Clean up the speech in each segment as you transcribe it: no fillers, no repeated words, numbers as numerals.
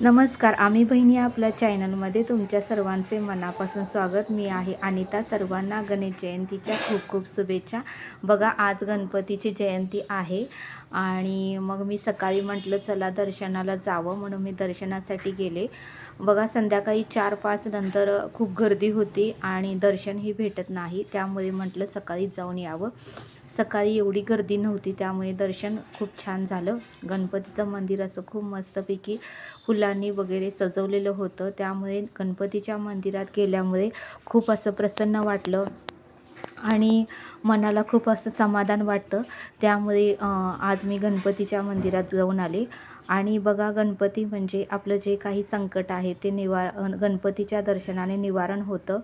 नमस्कार, आम्ही बहिणी आपल्या चॅनलमध्ये तुमच्या सर्वांचे मनापासून स्वागत. मी आहे अनिता. सर्वांना गणेश जयंतीच्या खूप खूप शुभेच्छा. बघा, आज गणपतीची जयंती आहे आणि मग मी सकाळी म्हटलं चला दर्शनाला जावं, म्हणून मी दर्शनासाठी गेले. बघा, संध्याकाळी 4-5 नंतर खूप गर्दी होती आणि दर्शनही भेटत नाही, त्यामुळे म्हटलं सकाळी जाऊन यावं. सकाळी एवढी गर्दी नव्हती, त्यामुळे दर्शन खूप छान झालं. गणपतीचं मंदिर असं खूप मस्तपैकी फुलांनी वगैरे सजवलेलं होतं, त्यामुळे गणपतीच्या मंदिरात गेल्यामुळे खूप असं प्रसन्न वाटलं आणि मनाला खूप असं समाधान वाटतं. त्यामुळे आज मी गणपतीच्या मंदिरात जाऊन आले. आणि बघा, गणपती म्हणजे आपलं जे काही संकट आहे ते गणपतीच्या दर्शनाने निवारण होतं.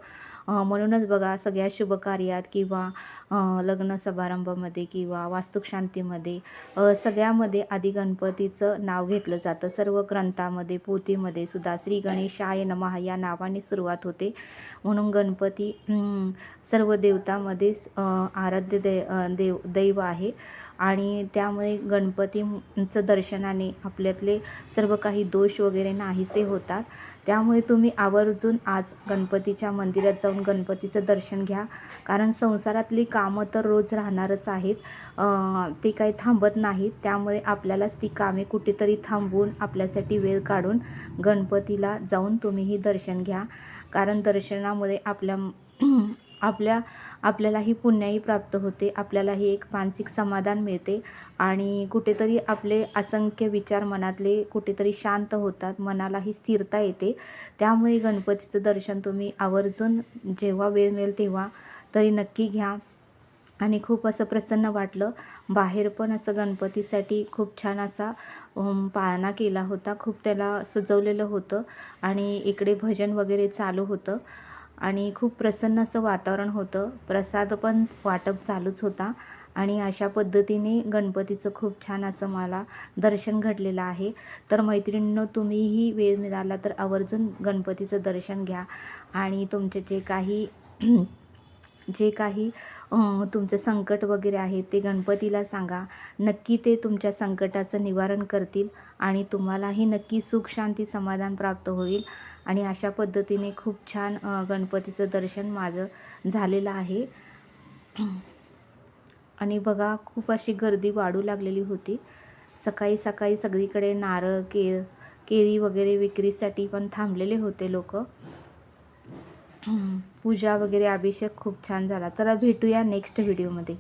म्हणूनच बघा, सगळ्या शुभकार्यात किंवा लग्न समारंभामध्ये किंवा वास्तुशांतीमध्ये सगळ्यामध्ये आधी गणपतीचं नाव घेतलं जातं. सर्व ग्रंथामध्ये, पोथीमध्ये सुद्धा श्री गणेशाय नमः या नावाने सुरुवात होते. म्हणून गणपती सर्व देवतामध्येच आराध्य दैव आहे आणि त्यामुळे गणपतीचं दर्शनाने आपल्यातले सर्व काही दोष वगैरे नाहीसे होतात. त्यामुळे तुम्ही आवर्जून आज गणपतीच्या मंदिरात जाऊन गणपतीचं दर्शन घ्या, कारण संसारातली कामं तर रोज राहणारच आहेत, ते काही थांबत नाहीत. त्यामुळे आपल्यालाच ती कामे कुठेतरी थांबवून आपल्यासाठी वेळ काढून गणपतीला जाऊन तुम्हीही दर्शन घ्या, कारण दर्शनामुळे आपल्यालाही पुण्याही प्राप्त होते, आपल्यालाही एक मानसिक समाधान मिळते आणि कुठेतरी आपले असंख्य विचार मनातले कुठेतरी शांत होतात, मनालाही स्थिरता येते. त्यामुळे गणपतीचं दर्शन तुम्ही आवर्जून जेव्हा वेळ मिळेल तेव्हा तरी नक्की घ्या. आणि खूप असं प्रसन्न वाटलं. बाहेर पण असं गणपतीसाठी खूप छान असा पाळणा केला होता, खूप त्याला सजवलेलं होतं आणि इकडे भजन वगैरे चालू होतं आणि खूप प्रसन्न असं वातावरण होतं. प्रसाद पण वाटप चालूच होता आणि अशा पद्धतीने गणपतीचं खूप छान असं मला दर्शन घडलेलं आहे. तर मैत्रिणींनो, तुम्हीही वेळ मिळाला तर आवर्जून गणपतीचं दर्शन घ्या आणि तुमचे जे काही तुमचं संकट वगैरे आहे ते गणपतीला सांगा. नक्की ते तुमच्या संकटाचं निवारण करतील आणि तुम्हालाही नक्की सुख, शांती, समाधान प्राप्त होईल. आणि अशा पद्धतीने खूप छान गणपतीचं दर्शन माझं झालेलं आहे. आणि बघा, खूप अशी गर्दी वाढू लागलेली होती. सकाळी सकाळी सगळीकडे नारळ, केळी वगैरे विक्रीसाठी पण थांबलेले होते लोक. पूजा वगैरे, अभिषेक खूप छान झाला. चला भेटूया नेक्स्ट व्हिडिओमध्ये.